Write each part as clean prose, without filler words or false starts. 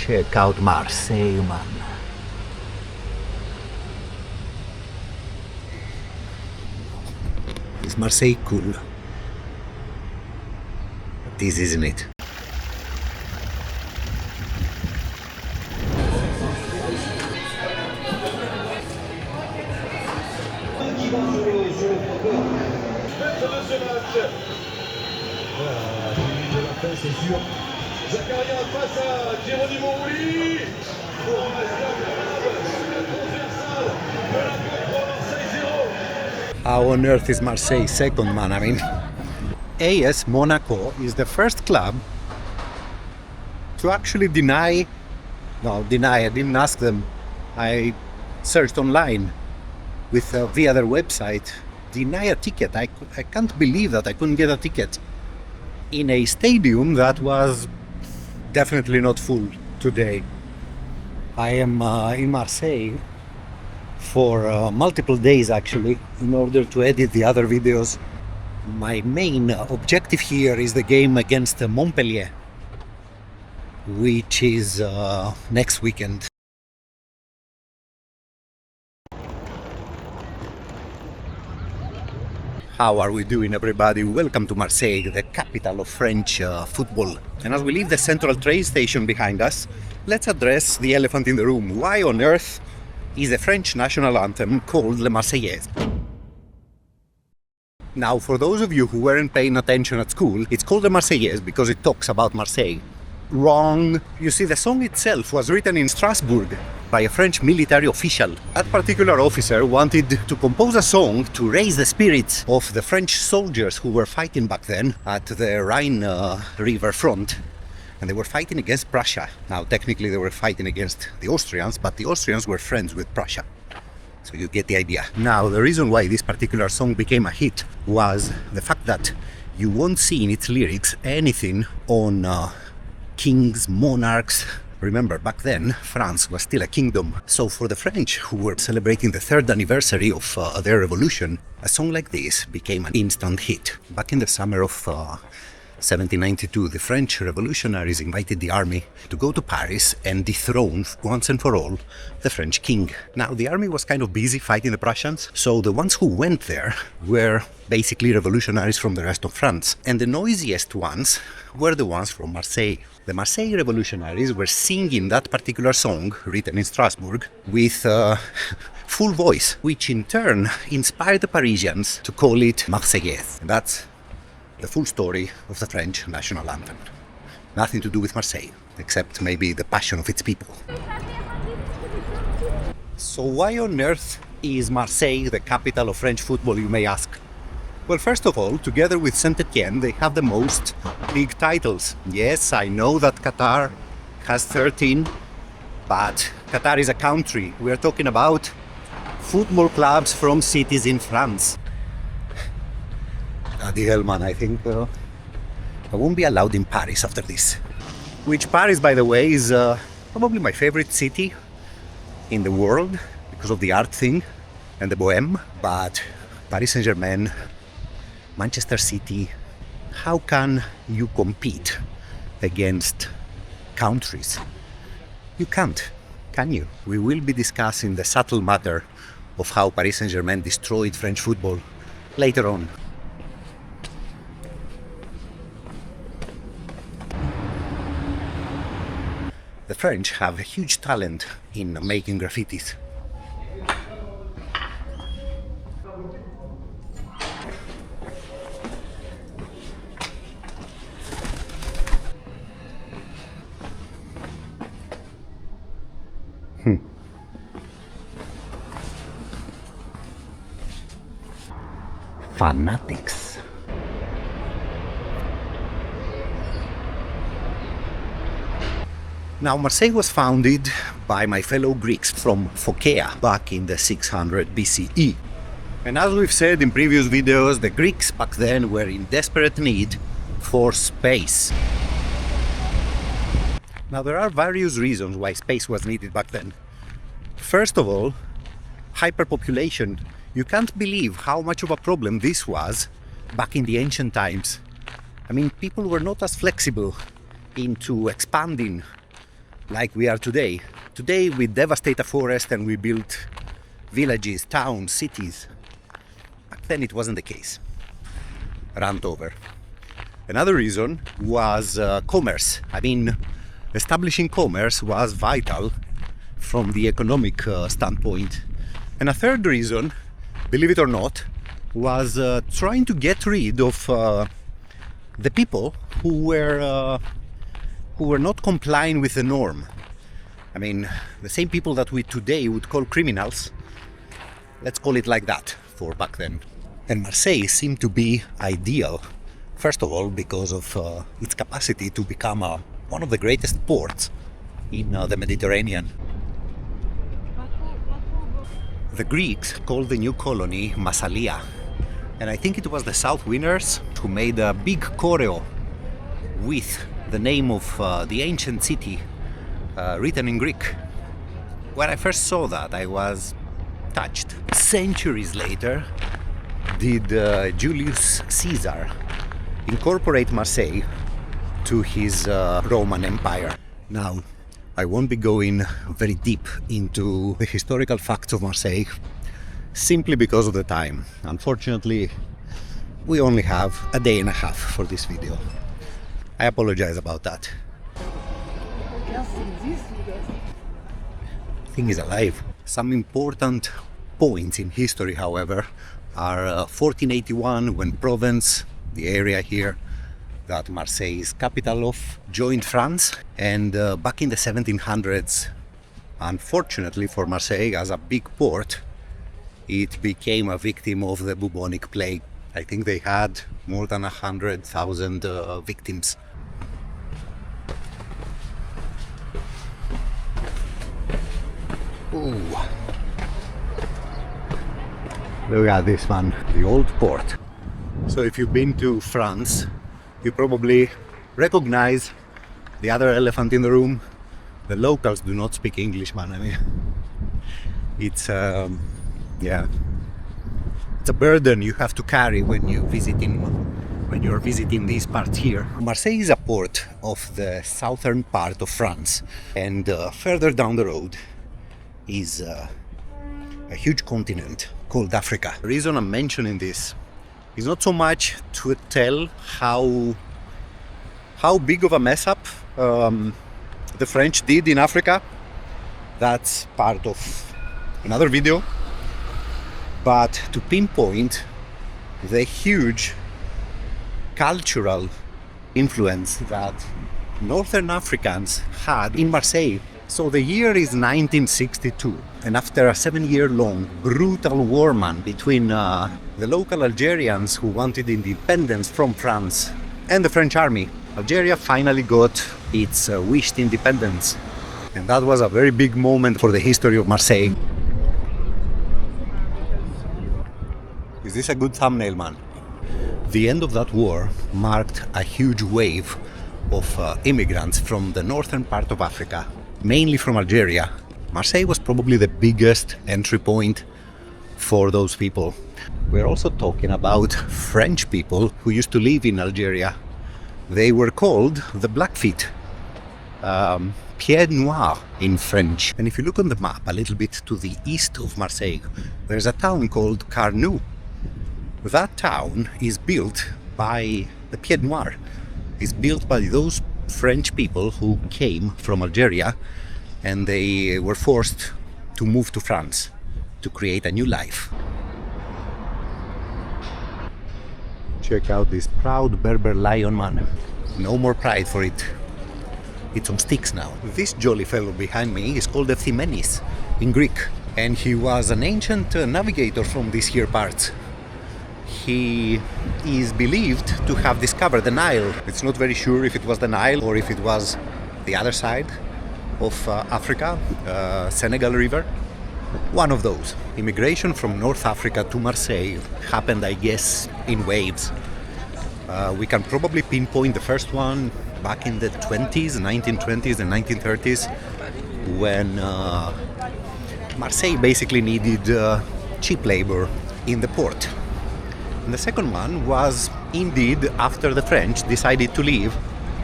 Check out Marseille, man. Is Marseille cool? This isn't it. How on earth is Marseille second, man? I mean, AS Monaco is the first club to actually deny, I didn't ask them. I searched online via their website, deny a ticket. I can't believe that I couldn't get a ticket in a stadium that was definitely not full today. I am in Marseille for multiple days actually, in order to edit the other videos. My main objective here is the game against Montpellier, which is next weekend. How are we doing, everybody? Welcome to Marseille, the capital of French football. And as we leave the central train station behind us, let's address the elephant in the room. Why on earth is the French national anthem called Le Marseillaise? Now, for those of you who weren't paying attention at school, it's called the Marseillaise because it talks about Marseille. Wrong. You see, the song itself was written in Strasbourg by a French military official. That particular officer wanted to compose a song to raise the spirits of the French soldiers who were fighting back then at the Rhine River front. And they were fighting against Prussia. Now, technically they were fighting against the Austrians, but the Austrians were friends with Prussia. So you get the idea. Now, the reason why this particular song became a hit was the fact that you won't see in its lyrics anything on kings, monarchs. Remember, back then, France was still a kingdom. So for the French, who were celebrating the 3rd anniversary of their revolution, a song like this became an instant hit. Back in the summer of 1792, the French revolutionaries invited the army to go to Paris and dethrone once and for all the French king. Now, the army was kind of busy fighting the Prussians, so the ones who went there were basically revolutionaries from the rest of France. And the noisiest ones were the ones from Marseille. The Marseille revolutionaries were singing that particular song, written in Strasbourg, with full voice, which in turn inspired the Parisians to call it Marseillaise. And that's the full story of the French national anthem. Nothing to do with Marseille, except maybe the passion of its people. So why on earth is Marseille the capital of French football, you may ask? Well, first of all, together with Saint-Étienne, they have the most league titles. Yes, I know that Qatar has 13, but Qatar is a country. We are talking about football clubs from cities in France. Bloody hell, man, I think I won't be allowed in Paris after this. Which Paris, by the way, is probably my favorite city in the world because of the art thing and the bohème. But Paris Saint-Germain, Manchester City, how can you compete against countries? You can't, can you? We will be discussing the subtle matter of how Paris Saint-Germain destroyed French football later on. The French have a huge talent in making graffitis. Fanatics. Now, Marseille was founded by my fellow Greeks from Phocaea back in the 600 BCE. And as we've said in previous videos, the Greeks back then were in desperate need for space. Now, there are various reasons why space was needed back then. First of all, hyperpopulation. You can't believe how much of a problem this was back in the ancient times. I mean, people were not as flexible into expanding like we are today. Today we devastate a forest and we build villages, towns, cities. Back then it wasn't the case. Rant over. Another reason was commerce. I mean, establishing commerce was vital from the economic standpoint. And a third reason, believe it or not, was trying to get rid of the people who were not complying with the norm. I mean, the same people that we today would call criminals, let's call it like that for back then. And Marseille seemed to be ideal, first of all because of its capacity to become one of the greatest ports in the Mediterranean. The Greeks called the new colony Massalia, and I think it was the South Winners who made a big choreo with the name of the ancient city written in Greek. When I first saw that, I was touched. Centuries later, did Julius Caesar incorporate Marseille to his Roman Empire. Now, I won't be going very deep into the historical facts of Marseille simply because of the time. Unfortunately, we only have a day and a half for this video. I apologize about that. Thing is alive. Some important points in history, however, are 1481, when Provence, the area here that Marseille is capital of, joined France, and back in the 1700s, unfortunately for Marseille as a big port, it became a victim of the bubonic plague. I think they had more than 100,000 victims. Ooh. Look at this one, the old port. So if you've been to France, you probably recognize the other elephant in the room. The locals do not speak English, man. I mean, it's a burden you have to carry when you're visiting these parts here. Marseille is a port of the southern part of France, and further down the road is a huge continent called Africa. The reason I'm mentioning this is not so much to tell how big of a mess up the French did in Africa. That's part of another video. But to pinpoint the huge cultural influence that Northern Africans had in Marseille. So the year is 1962, and after a 7-year-long brutal war, man, between the local Algerians who wanted independence from France and the French army, Algeria finally got its wished independence. And that was a very big moment for the history of Marseille. Is this a good thumbnail, man? The end of that war marked a huge wave of immigrants from the northern part of Africa, mainly from Algeria. Marseille was probably the biggest entry point for those people. We're also talking about French people who used to live in Algeria. They were called the Blackfeet, Pieds Noirs in French. And if you look on the map a little bit to the east of Marseille, there's a town called Carnoux. That town is built by the Pieds Noirs. It's built by those French people who came from Algeria, and they were forced to move to France to create a new life. Check out this proud Berber lion, man. No more pride for it. It's on sticks now. This jolly fellow behind me is called Ephimenes in Greek, and he was an ancient navigator from these here parts. He is believed to have discovered the Nile. It's not very sure if it was the Nile or if it was the other side of Africa, Senegal River. One of those. Immigration from North Africa to Marseille happened, I guess, in waves. We can probably pinpoint the first one back in the 1920s and 1930s, when Marseille basically needed cheap labor in the port. And the second one was indeed after the French decided to leave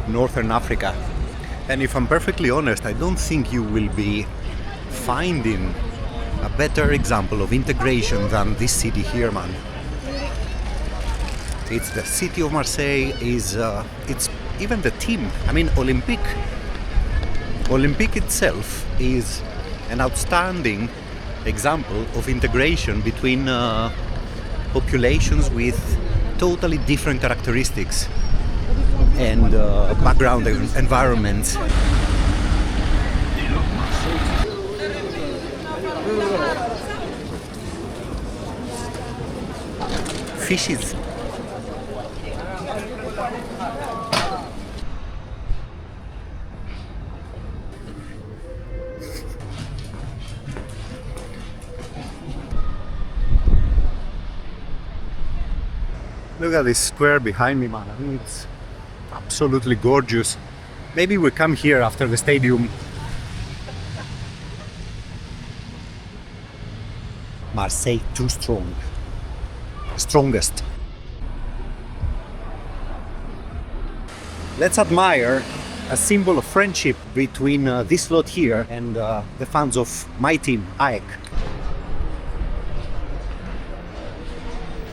Northern Africa. And if I'm perfectly honest, I don't think you will be finding a better example of integration than this city here, man. It's the city of Marseille, it's even the team. I mean, Olympique itself is an outstanding example of integration between populations with totally different characteristics and background environments. Fishes. Look at this square behind me, man. I mean, it's absolutely gorgeous. Maybe we come here after the stadium. Marseille too strong. Strongest. Let's admire a symbol of friendship between this lot here and the fans of my team, AEK.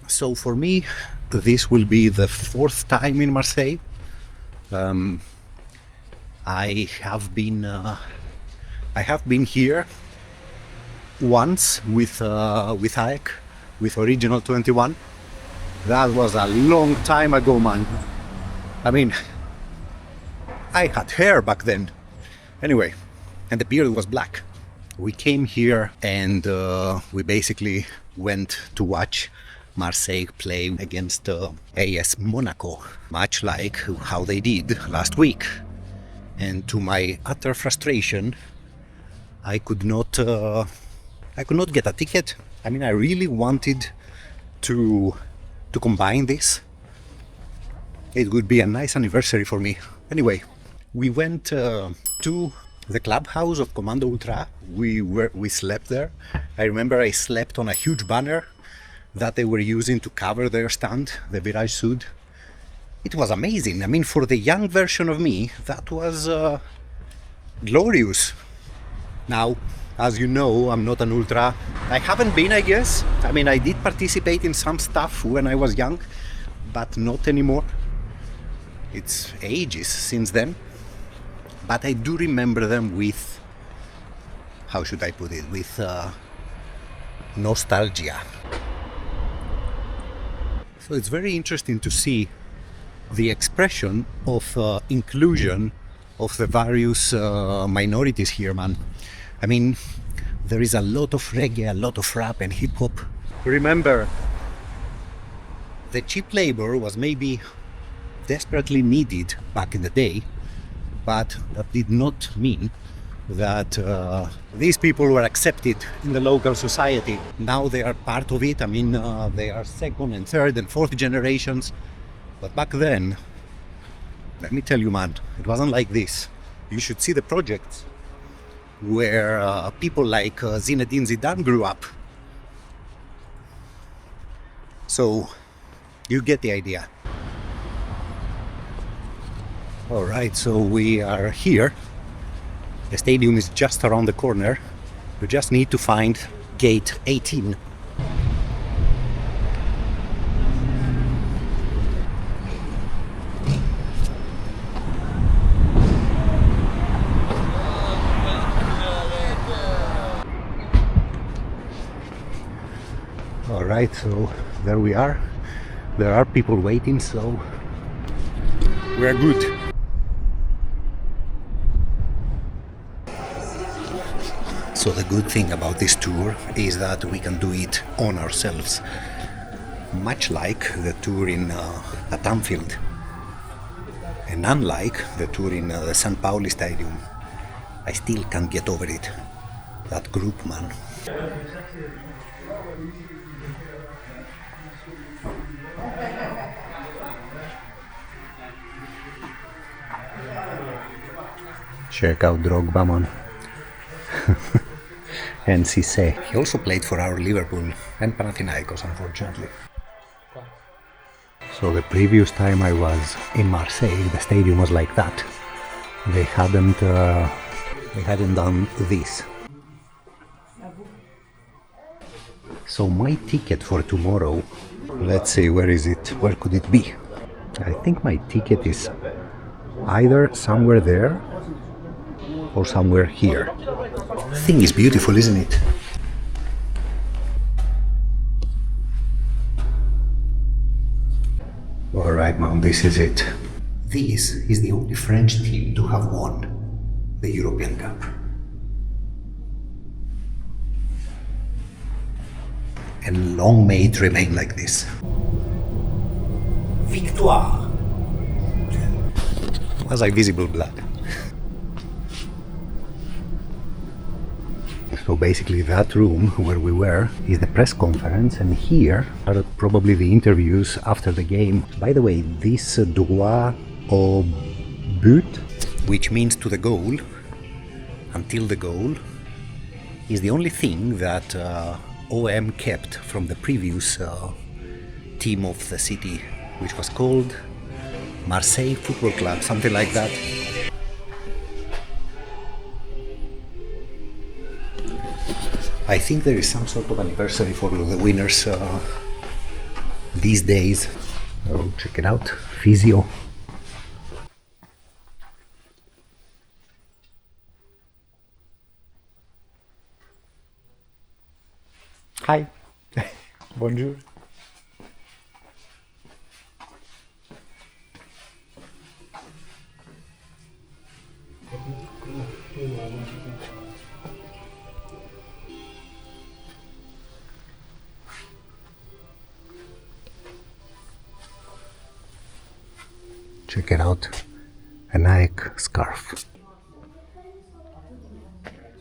So for me, this will be the 4th time in Marseille. I have been here once with AEK, with Original 21. That was a long time ago, man. I mean, I had hair back then. Anyway, and the beard was black. We came here and we basically went to watch Marseille play against AS Monaco, much like how they did last week. And to my utter frustration, I could not get a ticket. I mean, I really wanted to combine this. It would be a nice anniversary for me. Anyway, we went to the clubhouse of Commando Ultra. We slept there. I remember I slept on a huge banner that they were using to cover their stand, the Virage Sud. It was amazing. I mean, for the young version of me, that was glorious. Now, as you know, I'm not an ultra. I haven't been, I guess. I mean, I did participate in some stuff when I was young, but not anymore. It's ages since then. But I do remember them with, how should I put it, with nostalgia. So it's very interesting to see the expression of inclusion of the various minorities here, man. I mean, there is a lot of reggae, a lot of rap and hip hop. Remember, the cheap labor was maybe desperately needed back in the day, but that did not mean that these people were accepted in the local society. Now they are part of it. I mean, they are 2nd and 3rd and 4th generations. But back then, let me tell you, man, it wasn't like this. You should see the projects where people like Zinedine Zidane grew up. So, you get the idea. Alright, so we are here. The stadium is just around the corner. We just need to find gate 18. Alright, so there we are. There are people waiting, so we're good. So the good thing about this tour is that we can do it on ourselves, much like the tour at Anfield, and unlike the tour in the San Pauli Stadium. I still can't get over it. That group, man. Check out Drogba, man. And Cisse. He also played for our Liverpool and Panathinaikos, unfortunately. So the previous time I was in Marseille, the stadium was like that. they hadn't done this. So my ticket for tomorrow, let's see, where is it? Where could it be? I think my ticket is either somewhere there or somewhere here. The thing is beautiful, isn't it? Alright, Mom, this is it. This is the only French team to have won the European Cup. And long may it remain like this. Victoire! Was I visible blood? So basically that room where we were is the press conference, and here are probably the interviews after the game. By the way, this droit au but, which means to the goal, until the goal, is the only thing that OM kept from the previous team of the city, which was called Marseille Football Club, something like that. I think there is some sort of anniversary for the winners these days. Oh, check it out, physio. Hi. Bonjour. Check it out, a Nike scarf.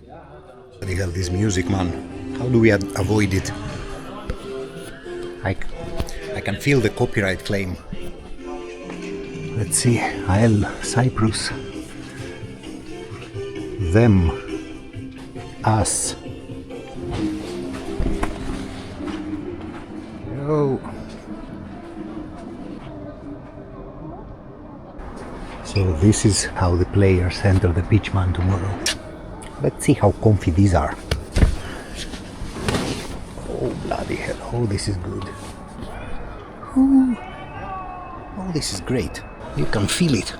What the hell, this music, man? How do we avoid it? I can feel the copyright claim. Let's see, I'll Cyprus. Them. Us. Yo. So this is how the players enter the pitch, man, tomorrow. Let's see how comfy these are. Oh, bloody hell. Oh, this is good. Ooh. Oh, this is great. You can feel it.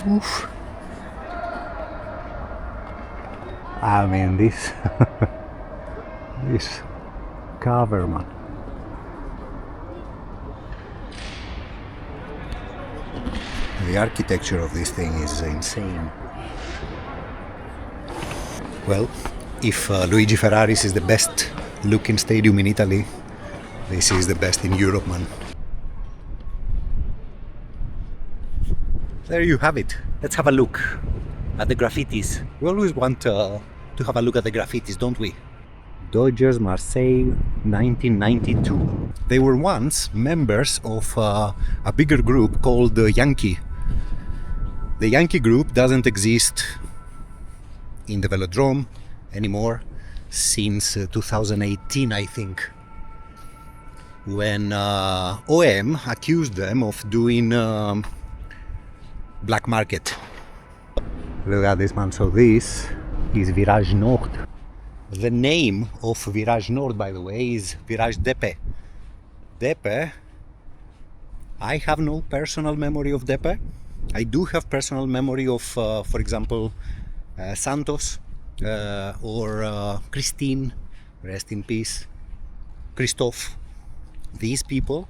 Oof. I mean, this... this cover, man. The architecture of this thing is insane. Well, if Luigi Ferraris is the best looking stadium in Italy, this is the best in Europe, man. There you have it. Let's have a look at the graffitis. We always want to have a look at the graffitis, don't we? Dodgers Marseille 1992. They were once members of a bigger group called Yankee. The Yankee group doesn't exist in the Velodrome anymore since 2018, I think, when OM accused them of doing black market. Look at this, man. So this is Virage Nord. The name of Virage Nord, by the way, is Virage Depe. Depe, I have no personal memory of Depe. I do have personal memory of, for example, Santos or Christine, rest in peace, Christophe, these people,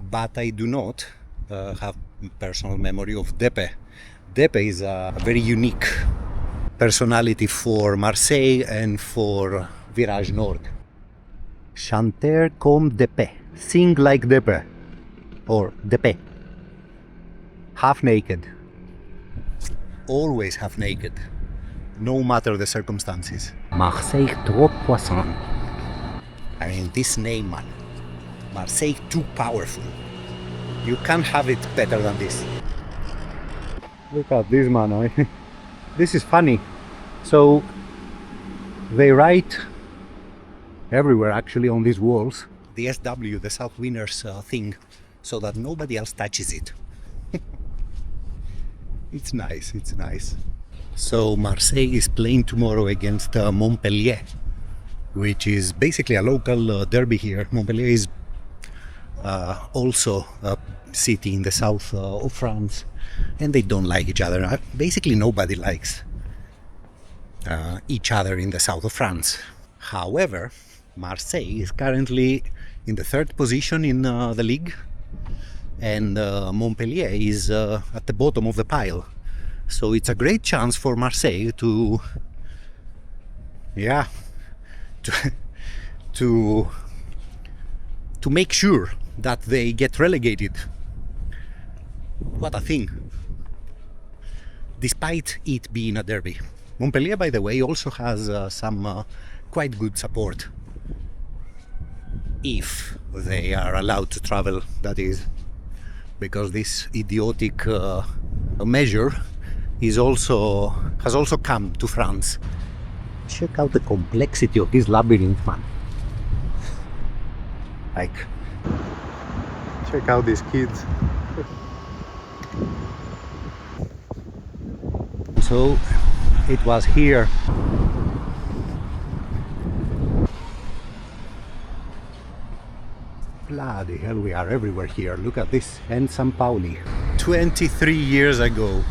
but I do not have personal memory of Depe. Depe is a very unique personality for Marseille and for Virage Nord. Chanter comme Depe, sing like Depe, or Depe. Half naked, always half naked, no matter the circumstances. Marseille trop poisson. I mean, this name, man. Marseille too powerful. You can't have it better than this. Look at this, man. This is funny. So they write everywhere, actually, on these walls, the SW, the South Winners thing, so that nobody else touches it. It's nice, it's nice. So Marseille is playing tomorrow against Montpellier, which is basically a local derby here. Montpellier is also a city in the south of France, and they don't like each other. Basically nobody likes each other in the south of France. However, Marseille is currently in the third position in the league, and Montpellier is at the bottom of the pile. So it's a great chance for Marseille to make sure that they get relegated. What a thing. Despite it being a derby. Montpellier, by the way, also has some quite good support. If they are allowed to travel, that is. Because this idiotic measure has also come to France. Check out the complexity of this labyrinth, man. Like, check out these kids. So it was here. Bloody hell, we are everywhere here. Look at this. And San Pauli. 23 years ago,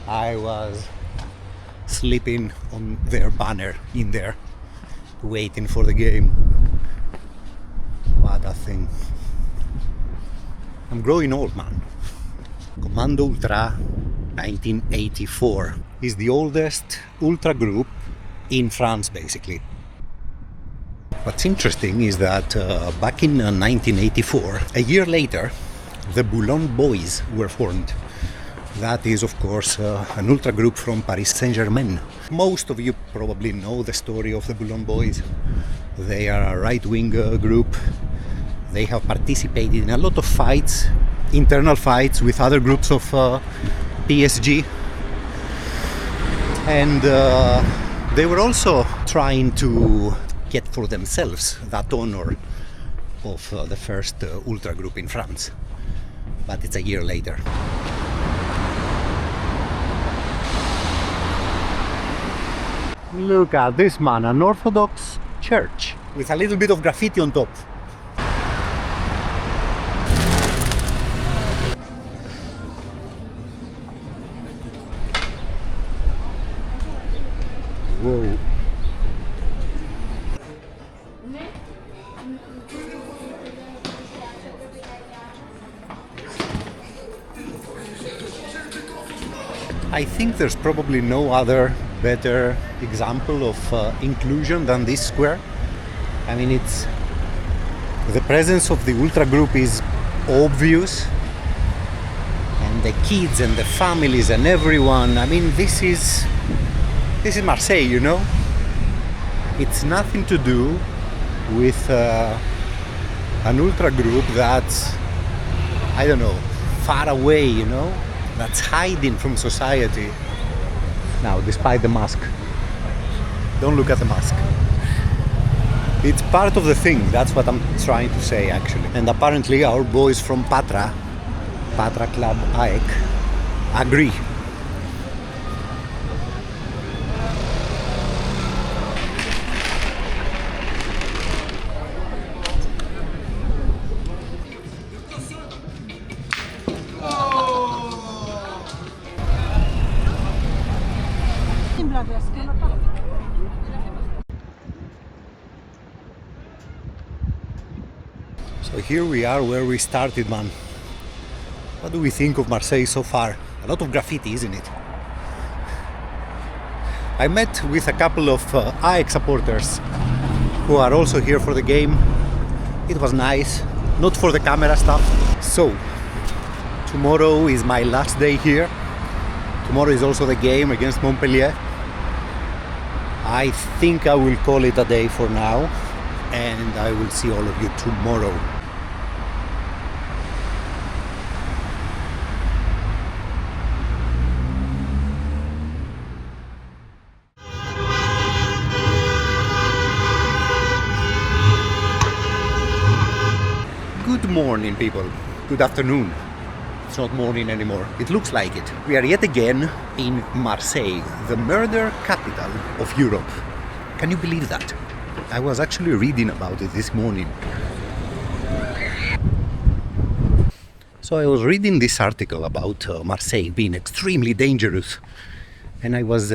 I was sleeping on their banner in there, waiting for the game. What a thing. I'm growing old, man. Commando Ultra 1984 is the oldest ultra group in France, basically. What's interesting is that back in 1984, a year later, the Boulogne Boys were formed. That is, of course, an ultra group from Paris Saint-Germain. Most of you probably know the story of the Boulogne Boys. They are a right-wing group. They have participated in a lot of fights, internal fights with other groups of PSG. And they were also trying to get for themselves that honor of the first ultra group in France. But it's a year later. Look at this, man, an Orthodox church with a little bit of graffiti on top. Whoa. I think there's probably no other better example of inclusion than this square. I mean, it's the presence of the ultra group is obvious, and the kids and the families and everyone. I mean, this is Marseille, you know. It's nothing to do with an ultra group that's, I don't know, far away, you know, that's hiding from society. Now, despite the mask, don't look at the mask. It's part of the thing, that's what I'm trying to say, actually. And apparently our boys from Patra Club AEK, agree. So here we are where we started, man. What do we think of Marseille so far? A lot of graffiti, isn't it? I met with a couple of AEK supporters who are also here for the game. It was nice, not for the camera stuff. So, tomorrow is my last day here. Tomorrow is also the game against Montpellier. I think I will call it a day for now, and I will see all of you tomorrow. Good morning, people. Good afternoon. It's not morning anymore. It looks like it. We are yet again in Marseille, the murder capital of Europe. Can you believe that? I was actually reading about it this morning. So I was reading this article about Marseille being extremely dangerous, and I was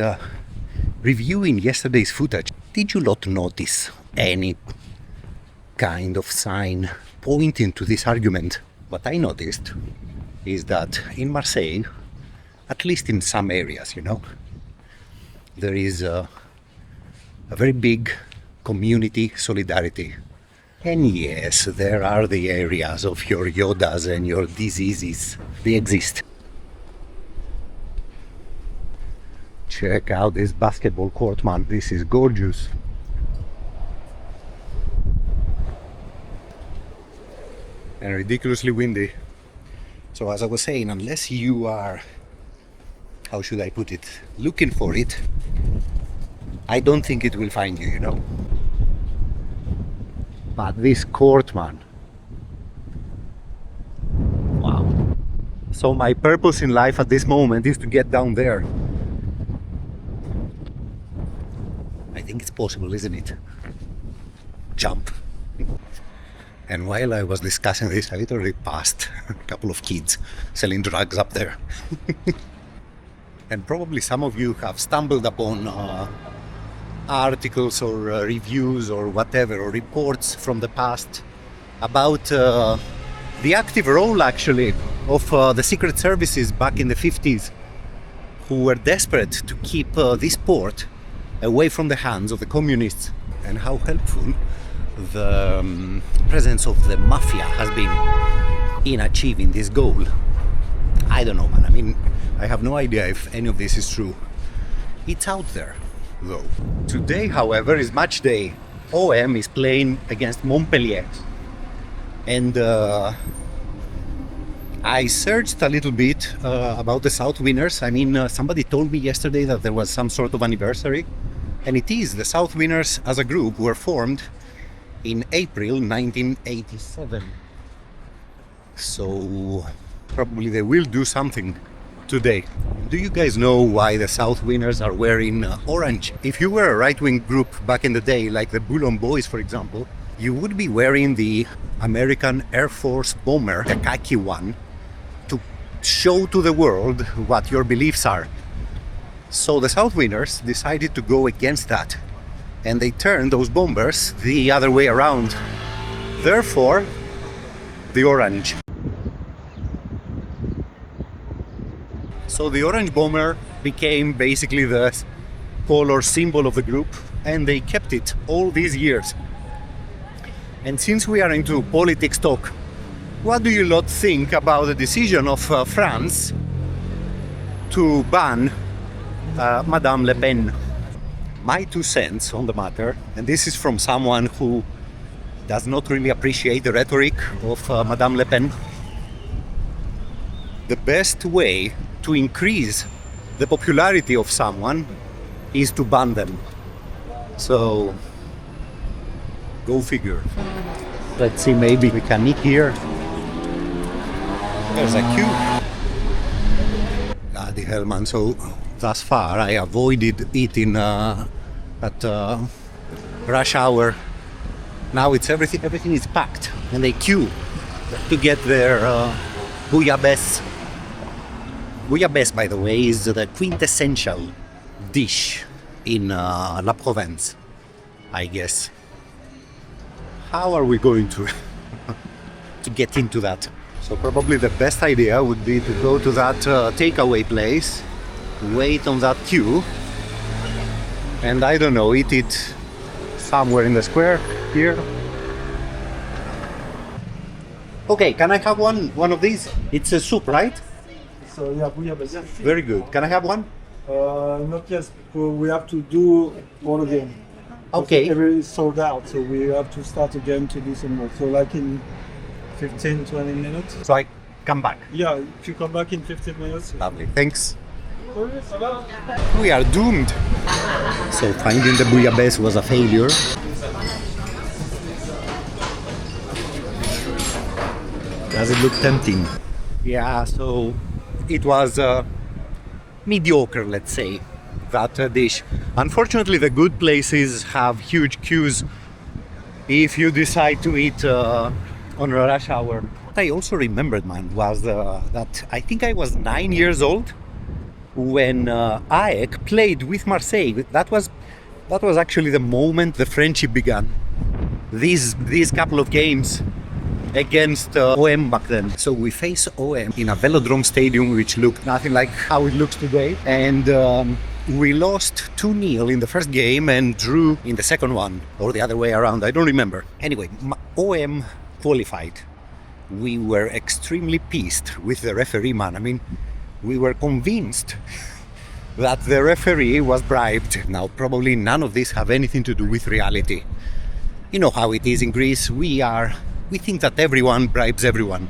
reviewing yesterday's footage. Did you not notice any kind of sign pointing to this argument? What I noticed is that in Marseille, at least in some areas, there is a very big community solidarity. And yes, there are the areas of your Yodas and your diseases. They exist. Check out this basketball court, man. This is gorgeous. And ridiculously windy. So as I was saying, unless you are, how should I put it, looking for it, I don't think it will find you, But this court, man. Wow. So my purpose in life at this moment is to get down there. I think it's possible, isn't it? Jump. And while I was discussing this, I literally passed a couple of kids selling drugs up there. And probably some of you have stumbled upon articles or reviews or whatever, or reports from the past about the active role actually of the secret services back in the 50s, who were desperate to keep this port away from the hands of the communists, and how helpful the presence of the mafia has been in achieving this goal. I don't know, man. I mean, I have no idea if any of this is true. It's out there, though. Today, however, is match day. OM is playing against Montpellier. And I searched a little bit about the South winners. I mean, somebody told me yesterday that there was some sort of anniversary. And it is. The South winners as a group were formed in April 1987. So probably they will do something today. Do you guys know why the South winners are wearing orange? If you were a right-wing group back in the day, like the Boulogne Boys, for example, you would be wearing the American Air Force bomber, the khaki one, to show to the world what your beliefs are. So the South winners decided to go against that, and they turned those bombers the other way around. Therefore, the orange. So the orange bomber became basically the color symbol of the group, and they kept it all these years. And since we are into politics talk, what do you lot think about the decision of France to ban Madame Le Pen? My 2 cents on the matter, and this is from someone who does not really appreciate the rhetoric of Madame Le Pen. The best way to increase the popularity of someone is to ban them. So, go figure. Let's see, maybe we can eat here. There's a queue. Bloody hell, man. So, thus far, I avoided eating at rush hour. Now it's everything is packed, and they queue to get their bouillabaisse. Bouillabaisse, by the way, is the quintessential dish in La Provence, I guess. How are we going to get into that? So probably the best idea would be to go to that takeaway place, wait on that queue, and I don't know, eat it somewhere in the square here. Okay, can I have one of these? It's a soup, right? So yeah, bouillabaisse. Very good. Can I have one? Not yet, because we have to do all again. Okay. Everything is sold out, so we have to start again to do some more. So like in 15, 20 minutes. So I come back. Yeah, if you come back in 15 minutes. Lovely. Thanks. We are doomed. So finding the bouillabaisse was a failure. Does it look tempting? Yeah, so it was mediocre, let's say, that dish. Unfortunately, the good places have huge queues if you decide to eat on a rush hour. What I also remembered, man, was that I think I was 9 years old when AEK played with Marseille. That was actually the moment the friendship began. These couple of games against OM back then. So we face OM in a Velodrome stadium, which looked nothing like how it looks today. And we lost 2-0 in the first game and drew in the second one, or the other way around, I don't remember. Anyway, OM qualified. We were extremely pissed with the referee, man. I mean, we were convinced that the referee was bribed. Now, probably none of this have anything to do with reality. You know how it is in Greece. We think that everyone bribes everyone.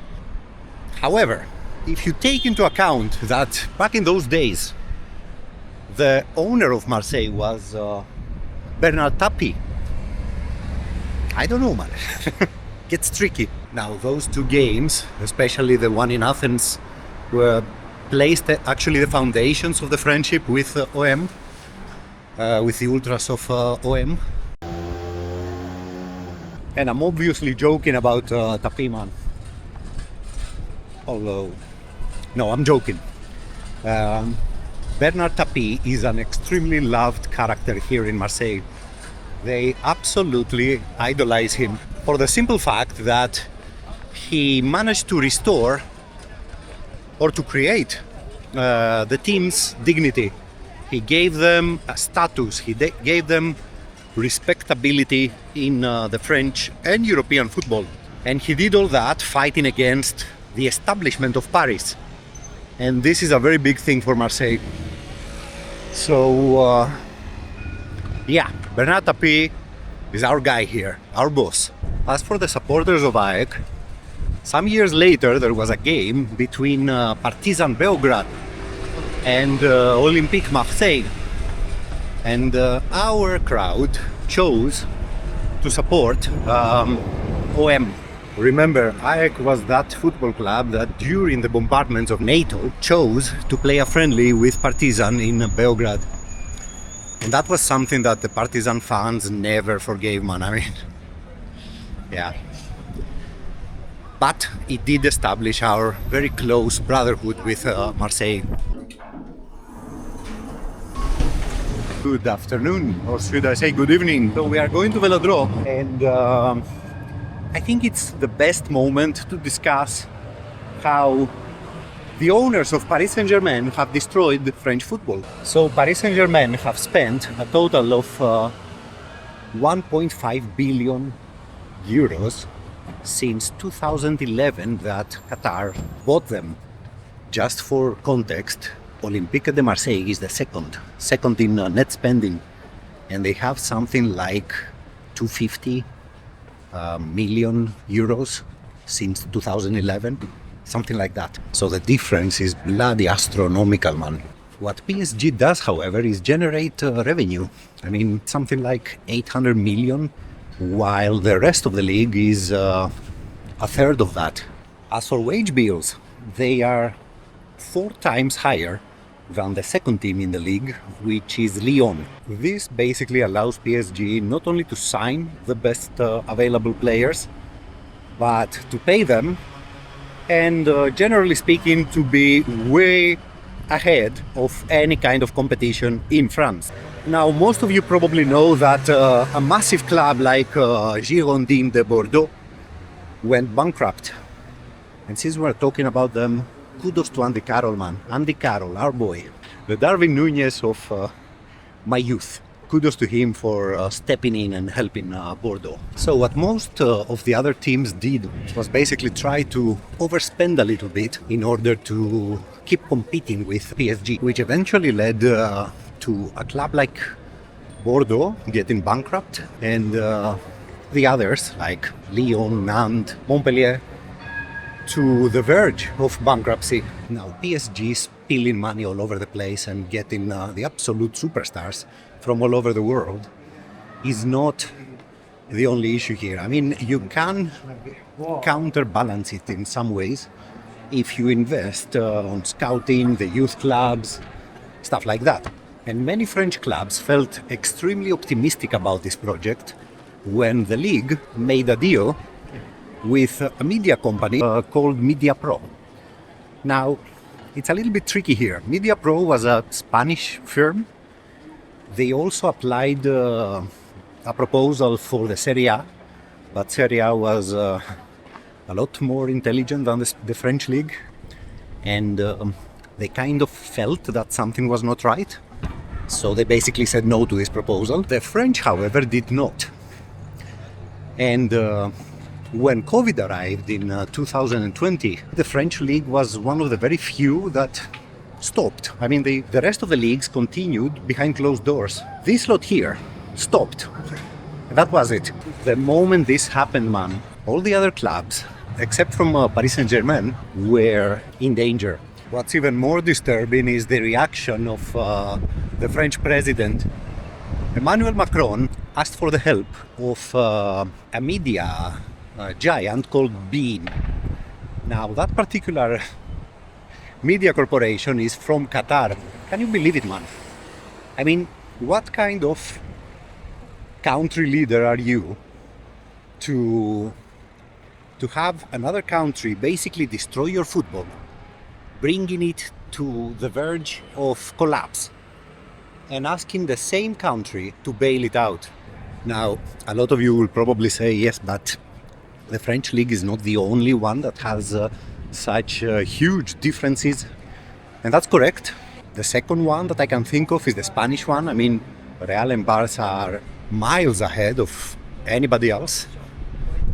However, if you take into account that back in those days, the owner of Marseille was Bernard Tapie, I don't know, man. Gets tricky. Now, those two games, especially the one in Athens, were placed actually the foundations of the friendship with OM, with the ultras of OM. And I'm obviously joking about Tapie, man. Although, no, I'm joking. Bernard Tapie is an extremely loved character here in Marseille. They absolutely idolize him for the simple fact that he managed to restore or to create the team's dignity. He gave them a status, he gave them respectability in the French and European football. And he did all that fighting against the establishment of Paris. And this is a very big thing for Marseille. So, yeah, Bernard Tapie is our guy here, our boss. As for the supporters of AEK, some years later there was a game between Partizan Belgrade and Olympique Marseille. And our crowd chose to support OM. Remember, AEK was that football club that during the bombardments of NATO chose to play a friendly with Partizan in Belgrade. And that was something that the Partizan fans never forgave, man. I mean, yeah. But it did establish our very close brotherhood with Marseille. Good afternoon, or should I say good evening. So we are going to Velodrome, and I think it's the best moment to discuss how the owners of Paris Saint-Germain have destroyed French football. So Paris Saint-Germain have spent a total of 1.5 billion euros since 2011 that Qatar bought them. Just for context, Olympique de Marseille is the second in net spending, and they have something like 250 million euros since 2011, something like that. So the difference is bloody astronomical, man. What PSG does, however, is generate revenue. I mean, something like 800 million, while the rest of the league is a third of that. As for wage bills, they are 4 times higher than the second team in the league, which is Lyon. This basically allows PSG not only to sign the best available players, but to pay them, and generally speaking, to be way ahead of any kind of competition in France. Now, most of you probably know that a massive club like Girondins de Bordeaux went bankrupt. And since we're talking about them, kudos to Andy Carroll, man. Andy Carroll, our boy. The Darwin Núñez of my youth. Kudos to him for stepping in and helping Bordeaux. So what most of the other teams did was basically try to overspend a little bit in order to keep competing with PSG, which eventually led to a club like Bordeaux getting bankrupt, and the others like Lyon, Nantes, Montpellier, to the verge of bankruptcy. Now PSG is spilling money all over the place and getting the absolute superstars from all over the world is not the only issue here. I mean, you can counterbalance it in some ways if you invest on scouting, the youth clubs, stuff like that. And many French clubs felt extremely optimistic about this project when the league made a deal with a media company called Media Pro. Now, it's a little bit tricky here. Media Pro was a Spanish firm. They also applied a proposal for the Serie A, but Serie A was a lot more intelligent than the French league, and they kind of felt that something was not right. So they basically said no to this proposal. The French, however, did not. And when COVID arrived in 2020, the French league was one of the very few that stopped. I mean, the rest of the leagues continued behind closed doors. This lot here stopped. That was it. The moment this happened, man, all the other clubs, except from Paris Saint-Germain, were in danger. What's even more disturbing is the reaction of the French president. Emmanuel Macron asked for the help of a media giant called Bein. Now, that particular media corporation is from Qatar. Can you believe it, man? I mean, what kind of country leader are you to have another country basically destroy your football, bringing it to the verge of collapse, and asking the same country to bail it out? Now, a lot of you will probably say, yes, but the French league is not the only one that has such huge differences. And that's correct. The second one that I can think of is the Spanish one. I mean, Real and Barca are miles ahead of anybody else.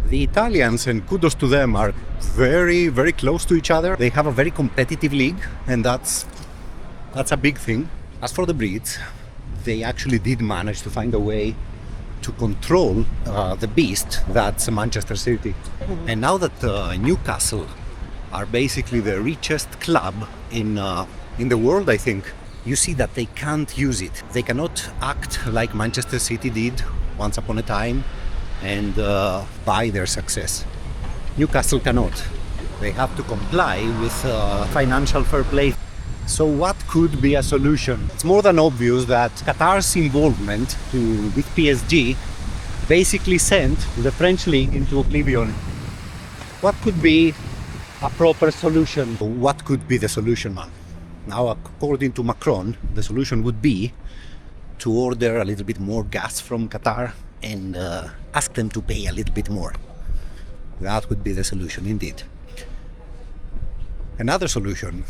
The Italians, and kudos to them, are very, very close to each other. They have a very competitive league, and that's a big thing. As for the Brits, they actually did manage to find a way to control the beast that's Manchester City. And now that Newcastle are basically the richest club in the world, I think, you see that they can't use it. They cannot act like Manchester City did once upon a time and buy their success. Newcastle cannot. They have to comply with financial fair play. So what could be a solution? It's more than obvious that Qatar's involvement with PSG basically sent the French league into oblivion. What could be a proper solution? What could be the solution, man? Now, according to Macron, the solution would be to order a little bit more gas from Qatar and ask them to pay a little bit more. That would be the solution indeed. Another solution: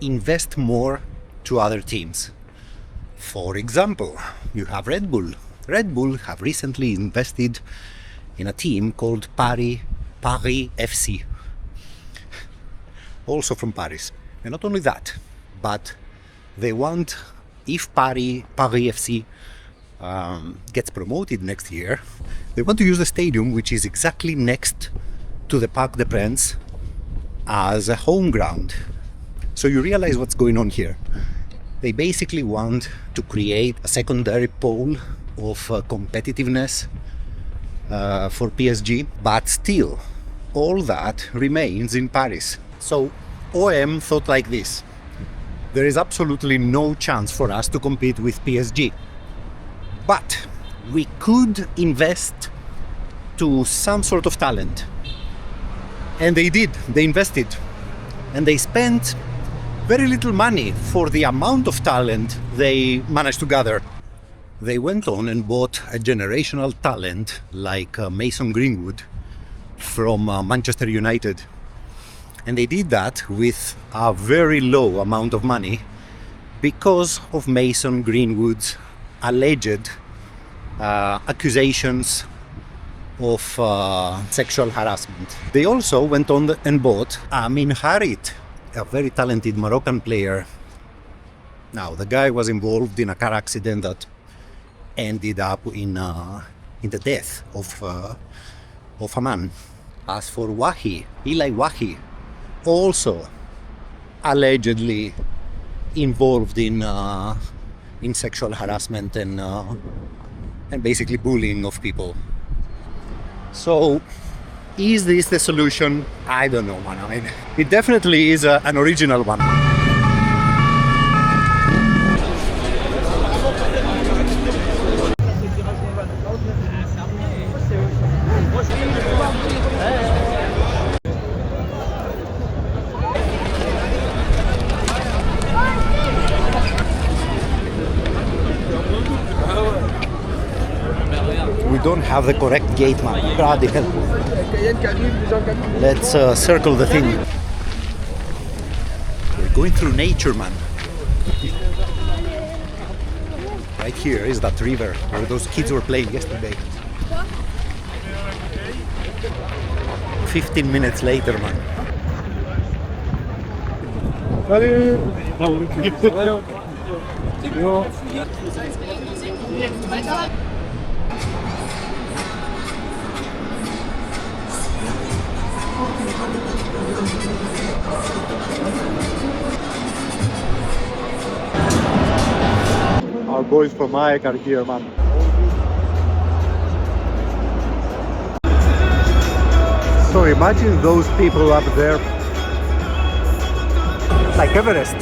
invest more to other teams. For example, you have Red Bull. Red Bull have recently invested in a team called Paris FC, also from Paris. And not only that, but they want, if Paris FC gets promoted next year, they want to use the stadium, which is exactly next to the Parc des Princes, as a home ground. So you realize what's going on here. They basically want to create a secondary pole of competitiveness for PSG, but still all that remains in Paris. So OM thought like this: there is absolutely no chance for us to compete with PSG, but we could invest to some sort of talent. And they did. They invested, and they spent very little money for the amount of talent they managed to gather. They went on and bought a generational talent like Mason Greenwood from Manchester United. And they did that with a very low amount of money because of Mason Greenwood's alleged accusations of sexual harassment. They also went on and bought Amin Harit, a very talented Moroccan player. Now, the guy was involved in a car accident that ended up in the death of a man. As for Eli Wahi, also allegedly involved in sexual harassment and basically bullying of people. So Is this the solution? I don't know, man. I mean, it definitely is an original one. We don't have the correct gate, man. Bloody hell. Let's circle the thing. We're going through nature, man. Right here is that river where those kids were playing yesterday. 15 minutes later, man. Our boys from Mike are here, man. So imagine those people up there, like Everest.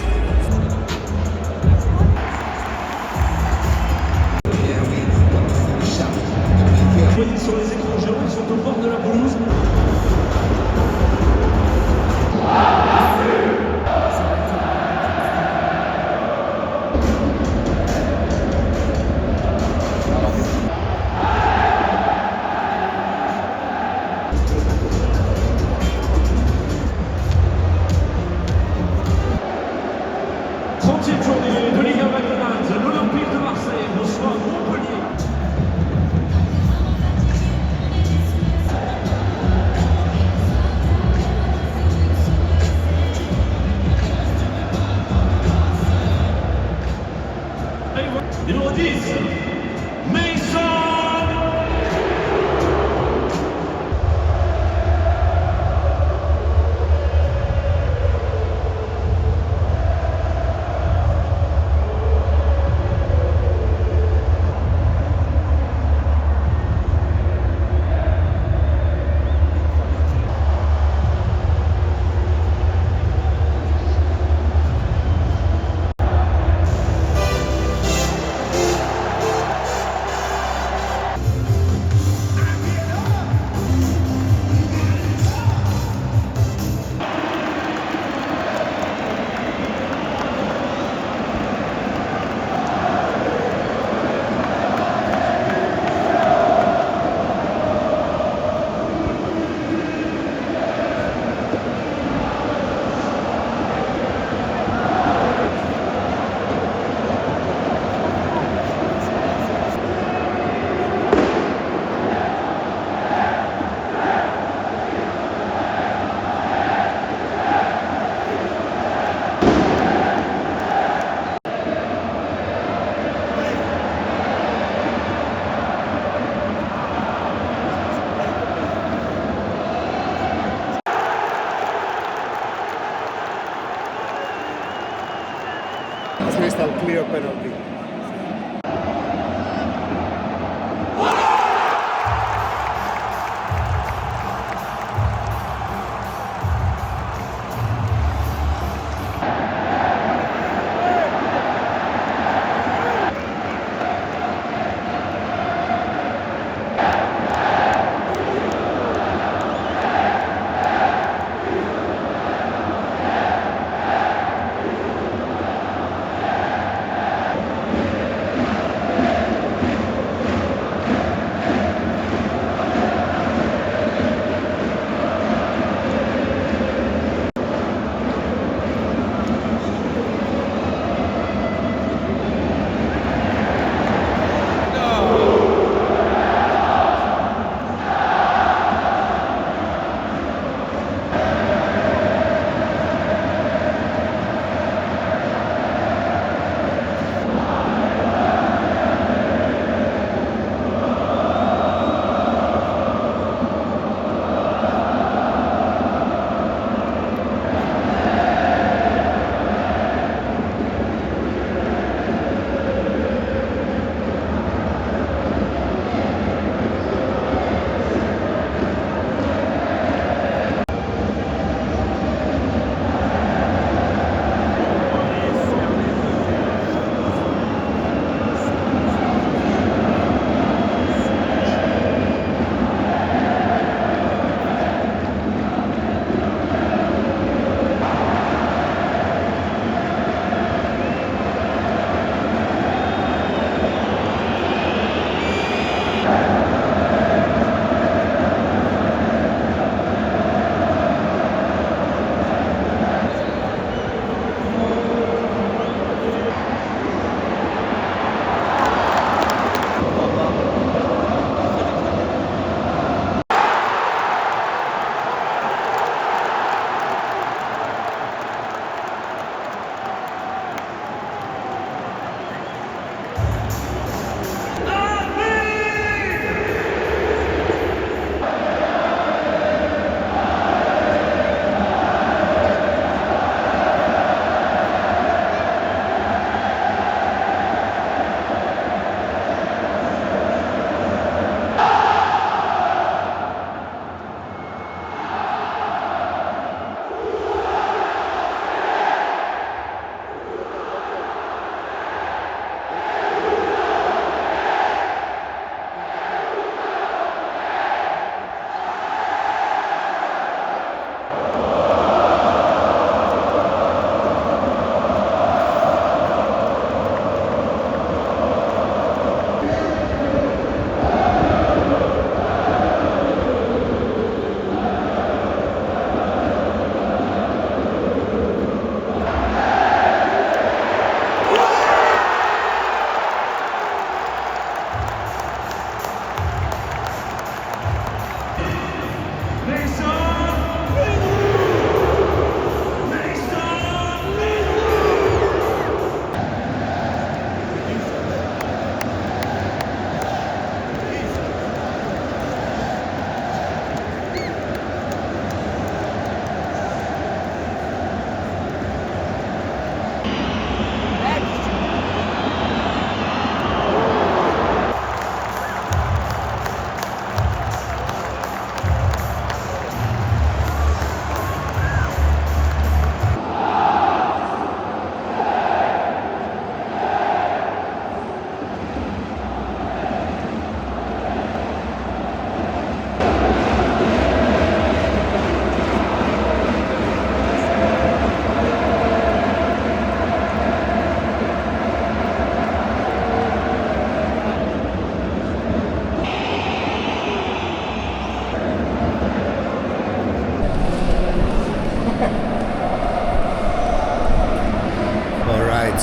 Sur les écrans géants, ils sont au bord de la pelouse. Journée de Ligue 1 McDonald's, l'Olympique de Marseille reçoit Montpellier. Numéro 10, Mason. Crystal clear penalty.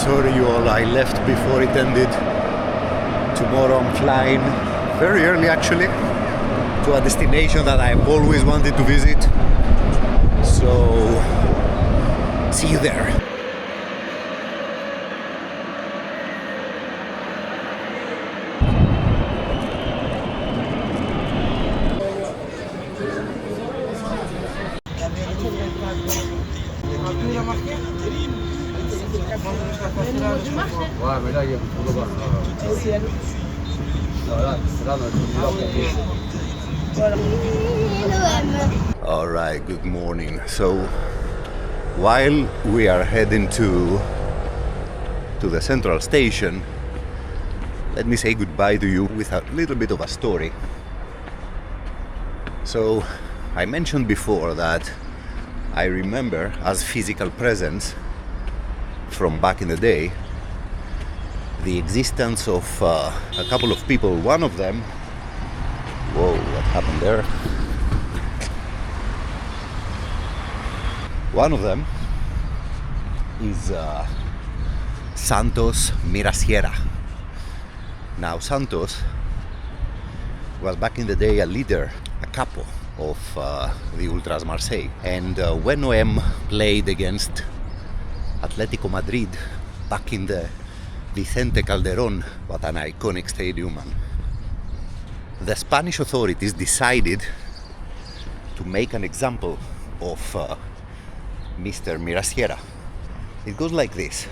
Sorry you all, I left before it ended. Tomorrow I'm flying very early actually to a destination that I've always wanted to visit. So, see you there. Alright, good morning. So while we are heading to the central station, let me say goodbye to you with a little bit of a story. So I mentioned before that I remember as physical presence from back in the day the existence of a couple of people. One of them, whoa, what happened there? One of them is Santos Mirasierra. Now Santos was back in the day a leader, a capo of the Ultras Marseille, and when OM played against Atletico Madrid back in the Vicente Calderón, what an iconic stadium, man. The Spanish authorities decided to make an example of Mr. Mirasierra. It goes like this.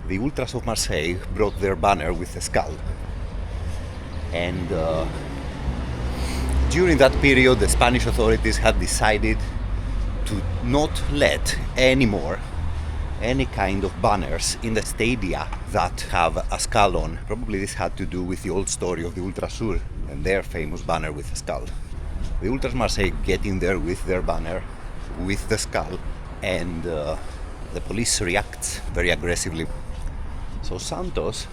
The Ultras of Marseille brought their banner with a skull, and during that period the Spanish authorities had decided to not let anymore any kind of banners in the stadia that have a skull on. Probably this had to do with the old story of the Ultrasur and their famous banner with a skull. The Ultras Marseille get in there with their banner with the skull, and the police reacts very aggressively. So Santos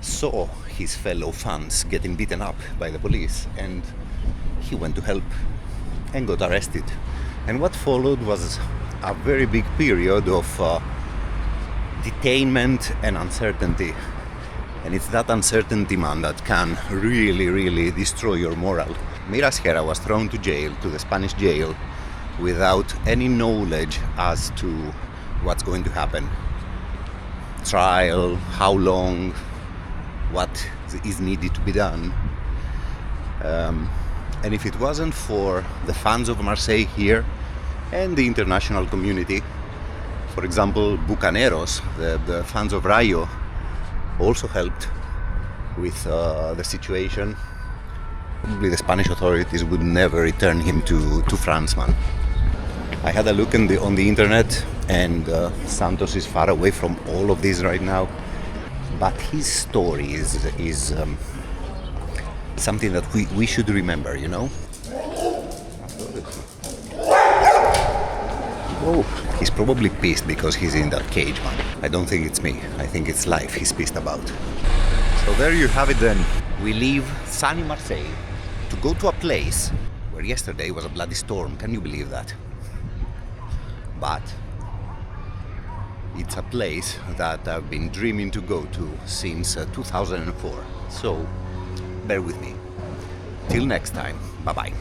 saw his fellow fans getting beaten up by the police, and he went to help and got arrested. And what followed was a very big period of detainment and uncertainty. And it's that uncertainty, man, that can really destroy your morale. Mirasierra was thrown to jail, to the Spanish jail, without any knowledge as to what's going to happen. Trial, how long, what is needed to be done. And if it wasn't for the fans of Marseille here and the international community, for example, Bucaneros, the fans of Rayo, also helped with the situation, probably the Spanish authorities would never return him to France, man. I had a look on the internet, and Santos is far away from all of this right now, but his story is something that we should remember, you know? Oh, he's probably pissed because he's in that cage, man. I don't think it's me. I think it's life he's pissed about. So there you have it then. We leave sunny Marseille to go to a place where yesterday was a bloody storm. Can you believe that? But it's a place that I've been dreaming to go to since 2004. So bear with me. Till next time. Bye-bye.